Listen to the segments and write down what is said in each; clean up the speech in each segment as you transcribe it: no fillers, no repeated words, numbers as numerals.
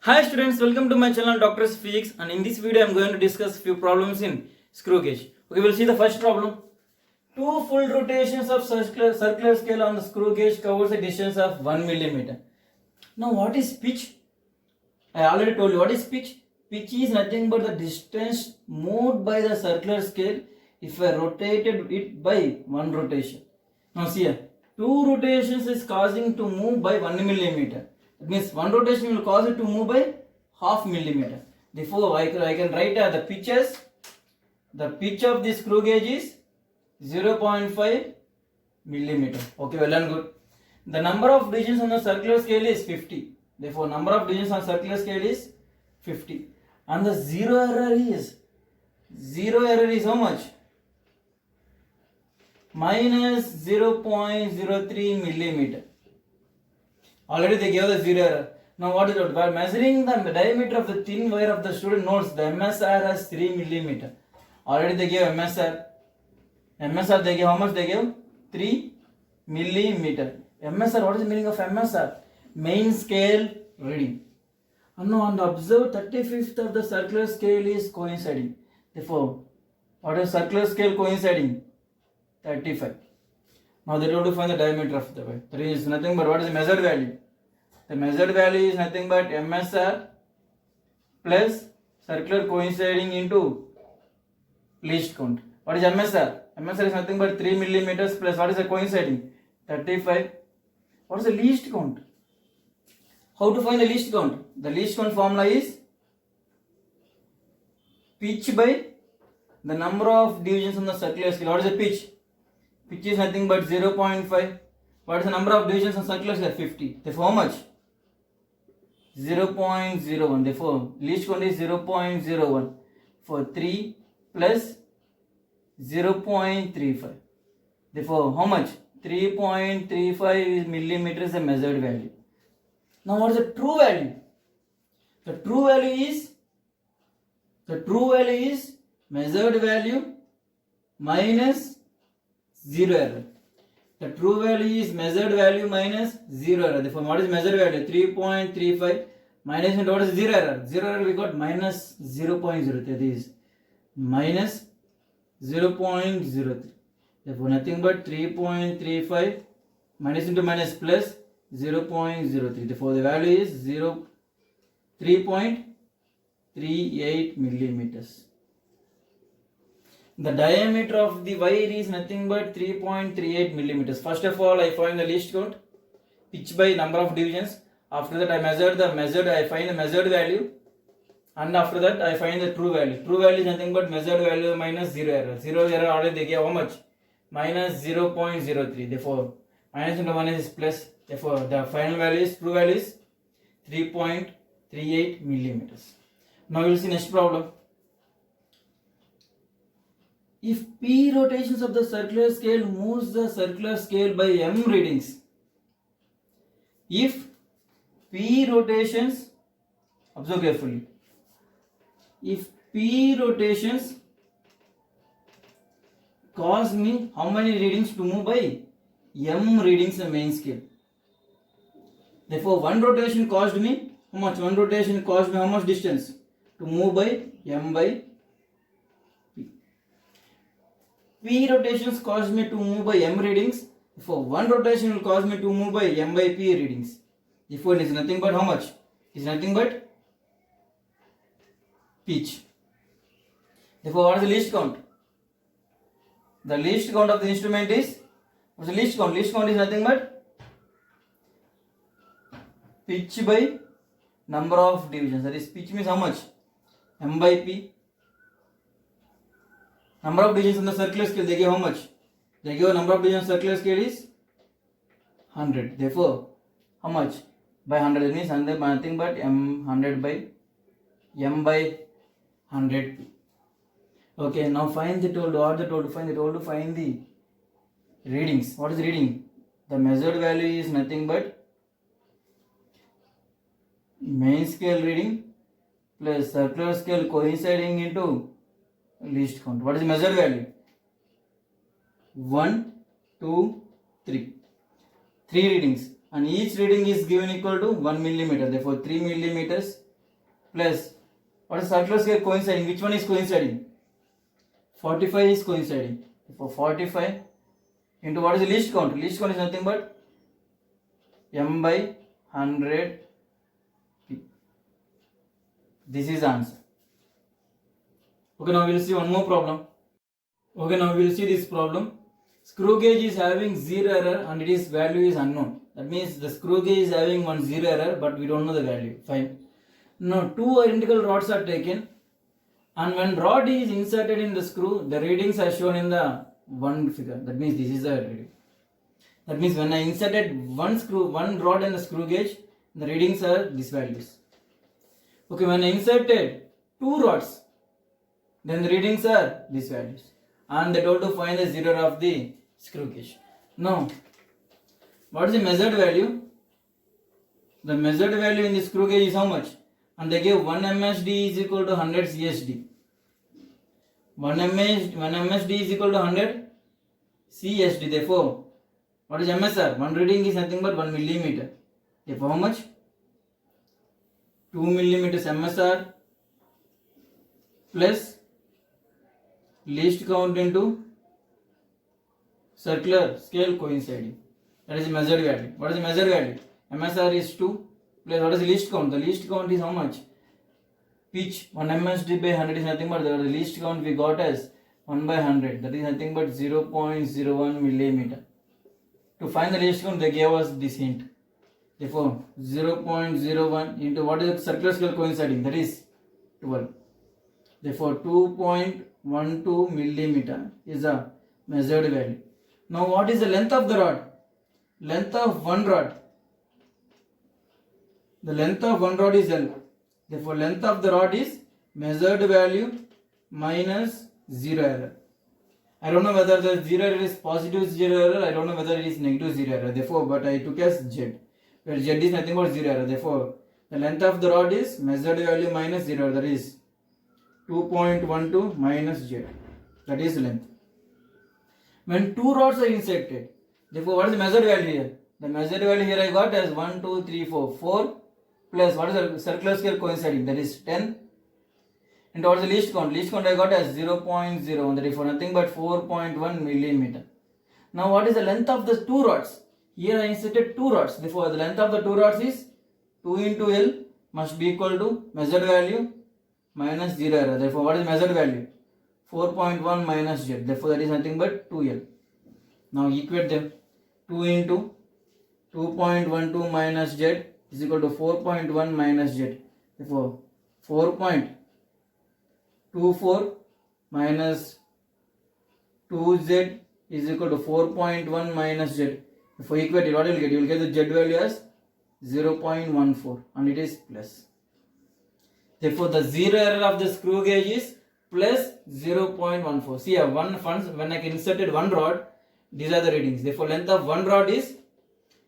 Hi students, welcome to my channel Doctor's Physics, and in this video I am going to discuss few problems in screw gauge. Okay, we'll see the first problem. Two full rotations of circular scale on the screw gauge covers a distance of 1 millimeter. Now what is pitch? I already told you what is pitch. Pitch is nothing but the distance moved by the circular scale if I rotated it by one rotation. Now see here, two rotations is causing to move by 1 millimeter. That means one rotation will cause it to move by half millimeter. Therefore, I can write the pitches. The pitch of this screw gauge is 0.5 millimeter. Okay, well and good. The number of divisions on the circular scale is 50. Therefore, number of divisions on circular scale is 50. And the zero error is how much? Minus 0.03 millimeter. Already they gave the zero error. Now what is it? By measuring the diameter of the thin wire of the student notes, the MSR has 3 millimeter. Already they gave MSR. MSR they gave how much? They gave 3 millimeter. MSR, what is the meaning of MSR? Main scale reading. And now on the observed 35th of the circular scale is coinciding. Therefore, what is circular scale coinciding? 35. Now they told to find the diameter of the wire. That is nothing but what is the measured value? The measured value is nothing but MSR plus circular coinciding into least count. What is MSR? MSR is nothing but 3 millimeters plus what is the coinciding? 35. What is the least count? How to find the least count? The least count formula is pitch by the number of divisions on the circular scale. What is the pitch? Pitch is nothing but 0.5. What is the number of divisions on circular scale? 50. Therefore, how much? 0.01. Therefore, least count is 0.01. For 3 plus 0.35. Therefore, how much? 3.35 millimeters is the measured value. Now, what is the true value? The true value is measured value minus zero error. The true value is measured value minus zero error. Therefore, what is measured value? 3.35 minus what is zero error? Zero error we got minus 0.03. That is minus 0.03. Therefore, nothing but 3.35 minus into minus plus 0.03. Therefore, the value is 3.38 millimeters. The diameter of the wire is nothing but 3.38 millimeters. First of all, I find the least count, pitch by number of divisions. After that, I find the measured value, and after that, I find the true value. True value is nothing but measured value minus zero error. Zero error already they gave how much? Minus 0.03. Therefore, minus into minus is plus. Therefore, the final value is true value is 3.38 millimeters. Now we will see next problem. If P rotations of the circular scale moves the circular scale by M readings. If P rotations, observe carefully. If P rotations cause me how many readings to move by M readings the main scale. Therefore, one rotation caused me how much? One rotation caused me how much distance to move by M by P. P rotations caused me to move by M readings. Therefore, one rotation will cause me to move by M by P readings. Therefore, it is nothing but how much? It is nothing but pitch. Therefore, what is the least count? The least count of the instrument is, what is the least count? Least count is nothing but pitch by number of divisions. That is, pitch means how much? M by P. Number of divisions on the circular scale, they give how much? They give a number of divisions on circular scale is 100. Therefore, how much? By 100. It means nothing but M 100 by M by 100 P. Okay, now find the told. What they told to find? They told to find the readings. What is reading? The measured value is nothing but main scale reading plus circular scale coinciding into least count. What is the measured value? 1, 2, 3. 3 readings, and each reading is given equal to 1 millimeter. Therefore, 3 millimeters plus what is circular scale coinciding? Which one is coinciding? 45 is coinciding. For 45 into what is the least count? Least count is nothing but m by 100 p. This is the answer. Okay, now we will see one more problem. Okay, now we will see this problem. Screw gauge is having 0 error and its value is unknown. That means the screw gauge is having 0 error, but we don't know the value. Fine. Now two identical rods are taken, and when rod is inserted in the screw, the readings are shown in the one figure. That means this is the reading. That means when I inserted one rod in the screw gauge, the readings are these values. Okay, when I inserted two rods, then the readings are these values. And they told to find the 0 of the screw gauge. Now, what is the measured value? The measured value in the screw gauge is how much? And they gave 1 MSD is equal to 100 CSD. 1 MSD is equal to 100 CSD. Therefore, what is MSR? One reading is nothing but 1 millimeter. Therefore, how much? 2 millimeters MSR plus least count into circular scale coinciding. That is the measured value. What is the measured value? MSR is 2 plus what is the least count? The least count is how much? Pitch. 1 MSD by 100 is nothing but the least count we got as 1 by 100. That is nothing but 0.01 millimeter. To find the least count, they gave us this hint. Therefore, 0.01 into what is the circular scale coinciding? That is 12. Therefore, 2.12 millimeter is a measured value. Now, what is the length of the rod? Length of one rod. The length of one rod is L. Therefore, length of the rod is measured value minus 0 error. I don't know whether the 0 error is positive 0 error. I don't know whether it is negative 0 error. Therefore, but I took as Z, where Z is nothing but 0 error. Therefore, the length of the rod is measured value minus 0. That is 2.12 minus Z. That is length. When two rods are inserted, therefore, what is the measured value here? The measured value here I got as 1, 2, 3, 4. 4 plus what is the circular scale coinciding? That is 10. And what is the least count? Least count I got as 0.01. That is for nothing but 4.1 millimeter. Now, what is the length of the two rods? Here I inserted two rods. Therefore, the length of the two rods is 2 into L must be equal to measured value minus 0 error. Therefore, what is measured value? 4.1 minus Z. Therefore, that is nothing but 2L. Now, equate them. 2 into 2.12 minus Z is equal to 4.1 minus Z. Therefore, 4.24 minus 2Z is equal to 4.1 minus Z. If you equate it, what you will get? You will get the Z value as 0.14 and it is plus. Therefore, the 0 error of the screw gauge is plus 0.14. See, when I inserted one rod, these are the readings. Therefore, length of one rod is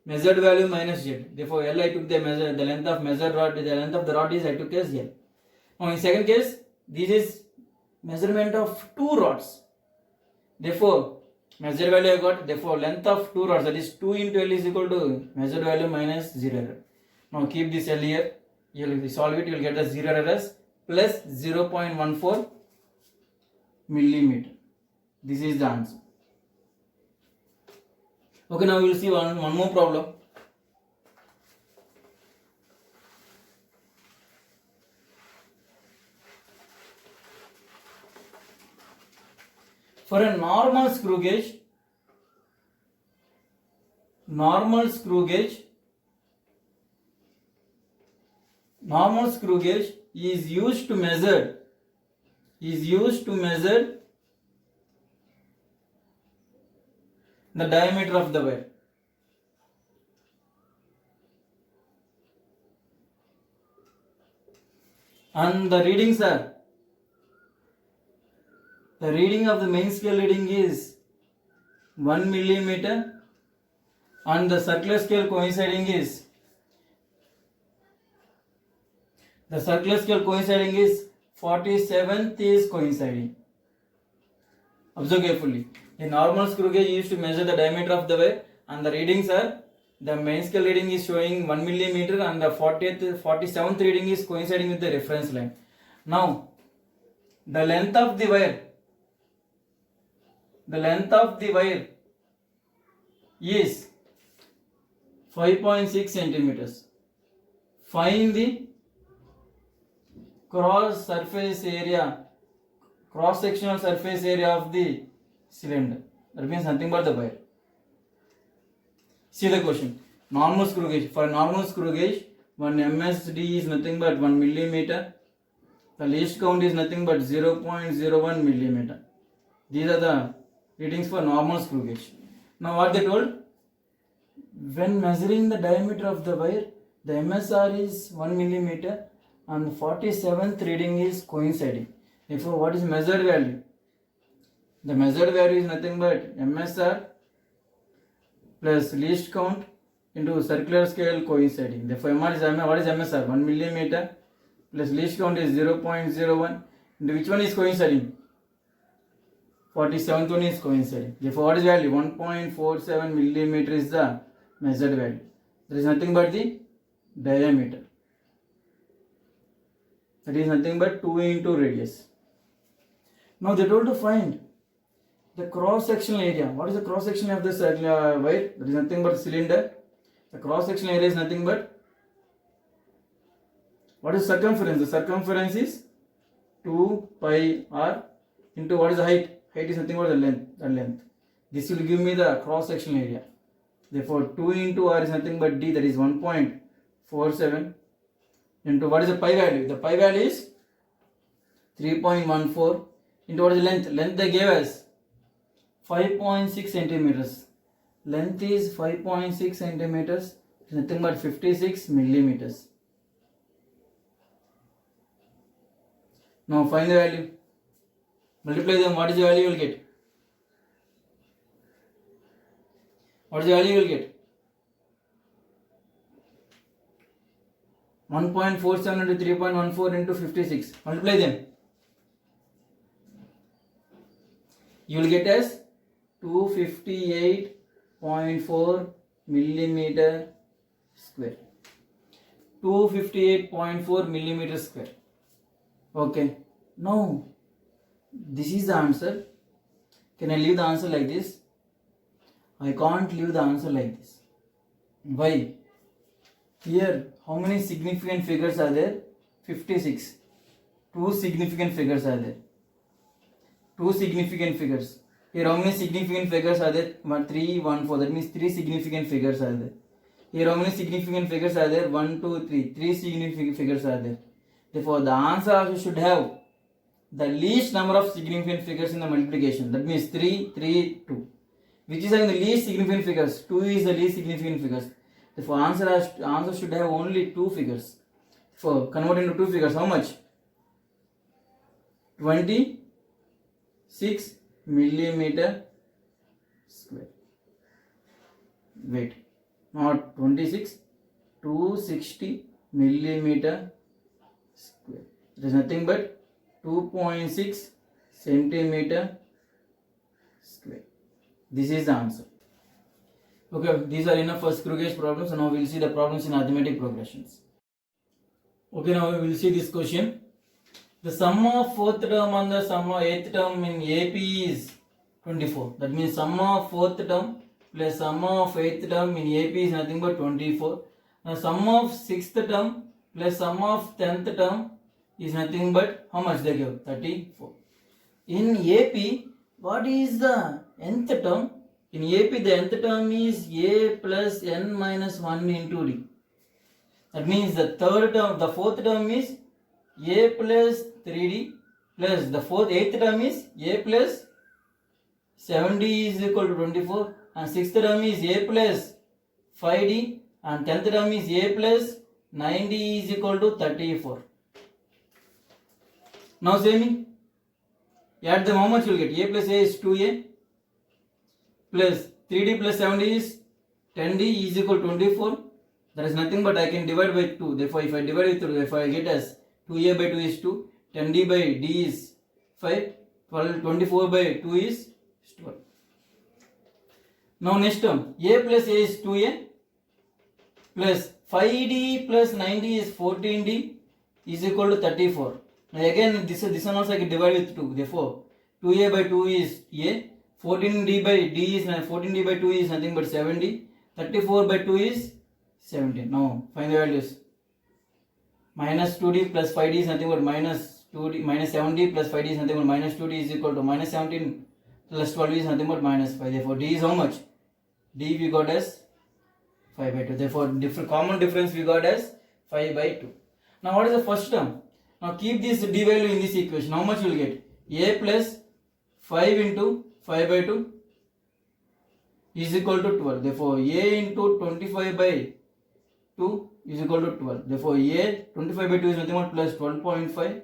measured value minus Z. Therefore, L I took the length of measured rod, the length of the rod is I took as L. Now, in second case, this is measurement of two rods. Therefore, measured value I got. Therefore, length of two rods, that is 2 into L is equal to measured value minus 0 error. Now, keep this L here. You will solve it. You will get the 0 error as plus 0.14 millimeter. This is the answer. Okay, now we will see one more problem. For a normal screw gauge is used to measure the diameter of the wire. And the readings are, the reading of the main scale reading is 1 millimeter and the circular scale coinciding is 47th is coinciding. Observe carefully. A normal screw gauge used to measure the diameter of the wire and the readings are the main scale reading is showing 1 millimeter and the 47th reading is coinciding with the reference line. Now, the length of the wire is 5.6 centimeters. Find the cross-sectional surface area of the cylinder. That means nothing but the wire. See the question. Normal screw gauge. For normal screw gauge, one MSD is nothing but 1 millimeter. The least count is nothing but 0.01 millimeter. These are the readings for normal screw gauge. Now what they told? When measuring the diameter of the wire, the MSR is 1 millimeter and the 47th reading is coinciding. Therefore, what is measured value? The measured value is nothing but MSR plus least count into circular scale coinciding. Therefore, what is MSR? 1 millimeter plus least count is 0.01. And which one is coinciding? 47th one is coinciding. Therefore, what is value? 1.47 millimeter is the measured value. There is nothing but the diameter. That is nothing but 2 into radius. Now they told to find the cross-sectional area. What is the cross-section of this wire? That is nothing but cylinder. The cross-sectional area is nothing but, what is circumference? The circumference is 2 pi r into what is the height? Height is nothing but the length. This will give me the cross-sectional area. Therefore, 2 into r is nothing but d, that is 1.47 into what is the pi value? The pi value is 3.14 into what is the length? Length they gave us 5.6 centimeters. Length is 5.6 centimeters. It's nothing but 56 millimeters. Now find the value. Multiply them. What is the value you will get? What is the value you will get? 1.47 into 3.14 into 56. Multiply them. You will get as 258.4 millimeter square. 258.4 millimeter square. Okay. Now, this is the answer. Can I leave the answer like this? I can't leave the answer like this. Why? Here, how many significant figures are there? 56. 2 significant figures are there. 2 significant figures. Here, how many significant figures are there? 3, 1, 4. That means 3 significant figures are there. Here, how many significant figures are there? 1, 2, 3. 3 significant figures are there. Therefore, the answer also should have the least number of significant figures in the multiplication. That means 3, 3, 2. Which is having the least significant figures? 2 is the least significant figures. Therefore, answer should have only 2 figures. So, convert into 2 figures. How much? 26 millimeter square. Wait. Not 26. 260 millimeter square. It is nothing but 2.6 centimeter square. This is the answer. Okay, these are enough for screw gauge problems. So now we will see the problems in arithmetic progressions. Okay, now we will see this question. The sum of 4th term and the sum of 8th term in AP is 24. That means sum of 4th term plus sum of 8th term in AP is nothing but 24. Now sum of 6th term plus sum of 10th term is nothing but, how much they give? 34. In AP, what is the nth term? In AP, the nth term is A plus n minus 1 into D. That means the fourth term is A plus 3D plus the 8th term is A plus 7D is equal to 24 and 6th term is A plus 5D and 10th term is A plus 9D is equal to 34. Now same. Add them, how much you will get? A plus A is 2A plus 3D plus 7D is 10D is equal to 24. There is nothing but I can divide by 2. Therefore, if I divide with 2, therefore I get as 2A by 2 is 2, 10D by D is 5, 24 by 2 is 12. Now next term, A plus A is 2A plus 5d plus 90 is 14d is equal to 34. Now again this one also I can divide with 2. Therefore 2a by 2 is a, 14d by d is 14d by 2 is nothing but 7d, 34 by 2 is 17. Now find the values. Minus 2d plus 5d is nothing but minus 2d, minus 7d plus 5d is nothing but minus 2d is equal to minus 17 plus 12 is nothing but minus 5. Therefore d is how much? D we got as 5 by 2. Therefore common difference we got as 5 by 2. Now what is the first term? Now keep this d value in this equation. How much you will get? A plus 5 into 5 by 2 is equal to 12. Therefore a into 25 by 2 is equal to 12. Therefore a 25 by 2 is nothing but plus 12.5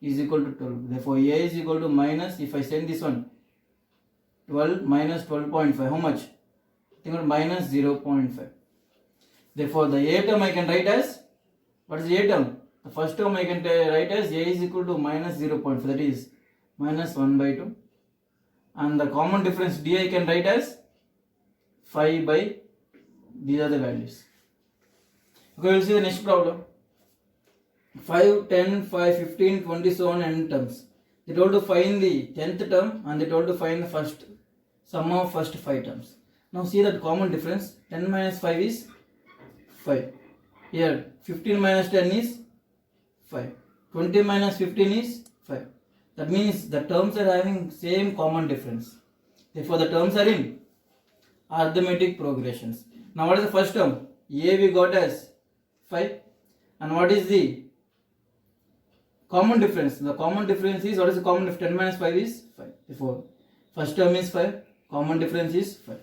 is equal to 12. Therefore a is equal to minus, if I send this one, 12 minus 12.5, how much? I think minus 0.5. Therefore the a term I can write as, what is the a term? The first term I can write as a is equal to minus 0.5, that is minus 1 by 2. And the common difference d I can write as 5 by, these are the values. Okay, we will see the next problem. 5, 10, 5, 15, 20, so on n terms. They told to find the 10th term and they told to find the first sum of first 5 terms. Now see that common difference. 10 minus 5 is 5. Here 15 minus 10 is 5. 20 minus 15 is 5. That means the terms are having same common difference. Therefore the terms are in arithmetic progressions. Now what is the first term? A we got as 5. And what is the common difference? The common difference is, what is the common difference? 10 minus 5 is 5. Therefore first term is 5. Common difference is 5.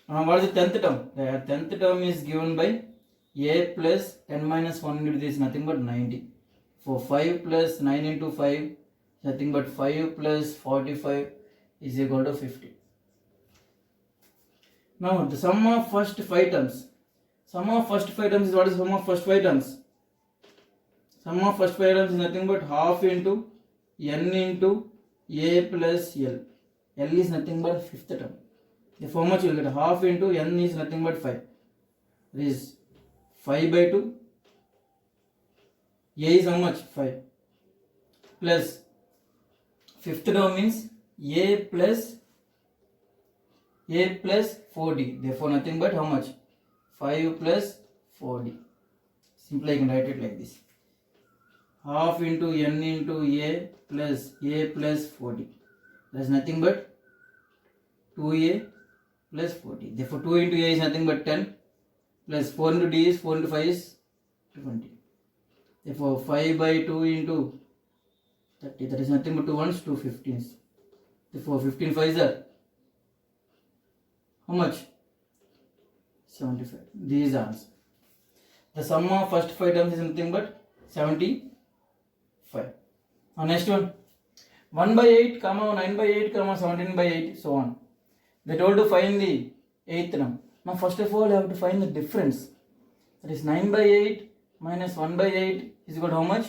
Now what is the 10th term? The 10th term is given by a plus 10 minus 1 into this is nothing but 90. For 5 plus 9 into 5 nothing but 5 plus 45 is equal to 50. Now the sum of first 5 terms. Sum of first 5 terms is, what is sum of first 5 terms? Sum of first 5 terms is nothing but half into n into a plus l. L is nothing but fifth term. Therefore how much you will get? Half into n is nothing but 5. That is 5 by 2. A is how much? 5. Plus fifth term means a plus 4d. Therefore nothing but how much? 5 plus 4d. Simply I can write it like this. Half into n into a plus 4d. That is nothing but 2a plus 4d. Therefore 2 into a is nothing but 10 plus 4 into d is 4 into 5 is 20. Therefore 5 by 2 into 30, that is nothing but 2 ones, 2 15s. Therefore 15 5s are how much? 75. These are answer. The sum of first 5 terms is nothing but 75. Now next one, 1 by 8, 9 by 8, 17 by 8, so on. They told to find the 8th term. Now first of all you have to find the difference. That is 9 by 8 minus 1 by 8 is equal to how much?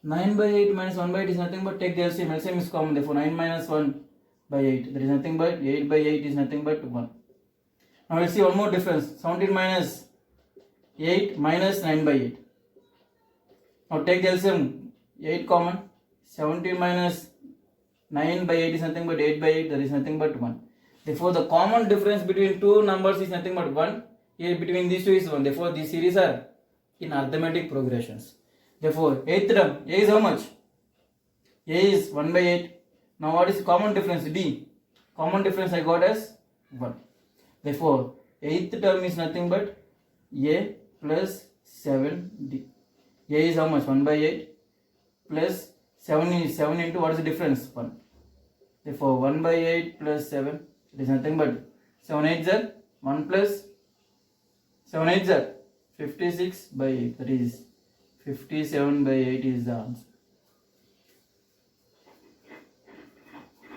9 by 8 minus 1 by 8 is nothing but, take the LCM. LCM is common. Therefore 9 minus 1 by 8. There is nothing but 8 by 8 is nothing but 1. Now let's see one more difference. 17 minus 8 minus 9 by 8. Now take the LCM. 8 common. 17 minus 9 by 8 is nothing but 8 by 8. There is nothing but 1. Therefore the common difference between two numbers is nothing but 1. Here between these two is 1. Therefore these series are in arithmetic progressions. Therefore 8th term, a is how much? A is 1 by 8. Now what is the common difference? D. Common difference I got as 1. Therefore 8th term is nothing but a plus 7d. A is how much? 1 by 8 plus 7 is 7 into, what is the difference? 1. Therefore 1 by 8 plus 7, it is nothing but 7 8s are 1 plus 7 8s are 56 by 8. That is 57 by 8 is the answer.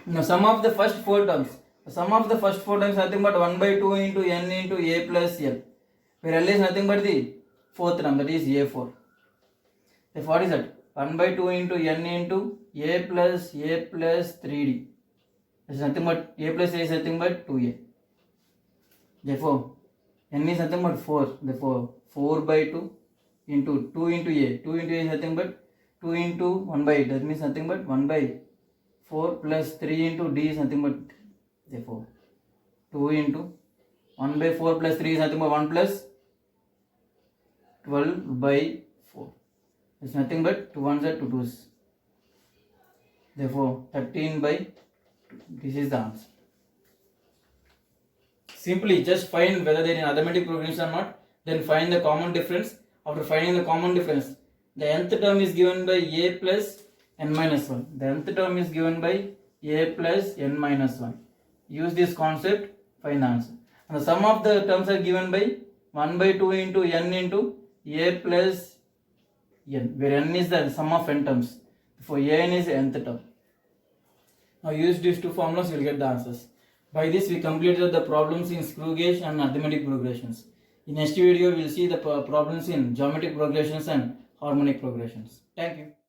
Now sum of the first 4 terms. The sum of the first 4 terms is nothing but 1 by 2 into n into a plus l. Where l is nothing but the 4th term, that is a4. Therefore what is that? 1 by 2 into n into a plus 3d. That is nothing but a plus a is nothing but 2a. Therefore n is nothing but 4. Therefore 4 by 2 into 2 into a. 2 into a is nothing but 2 into 1 by 8. That means nothing but 1 by 4 plus 3 into d is nothing but, therefore 2 into 1 by 4 plus 3 is nothing but 1 plus 12 by 4. It's nothing but 2 ones are 2 2s. Therefore 13 by 2. This is the answer. Simply just find whether they are in arithmetic progressions or not, then find the common difference. After finding the common difference, the nth term is given by a plus n minus 1. The nth term is given by a plus n minus 1. Use this concept, find the answer. And the sum of the terms are given by 1 by 2 into n into a plus n, where n is the sum of n terms. For n is the nth term. Now use these two formulas, you will get the answers. By this we completed the problems in screw gauge and arithmetic progressions. In next video we will see the problems in geometric progressions and harmonic progressions. Thank you.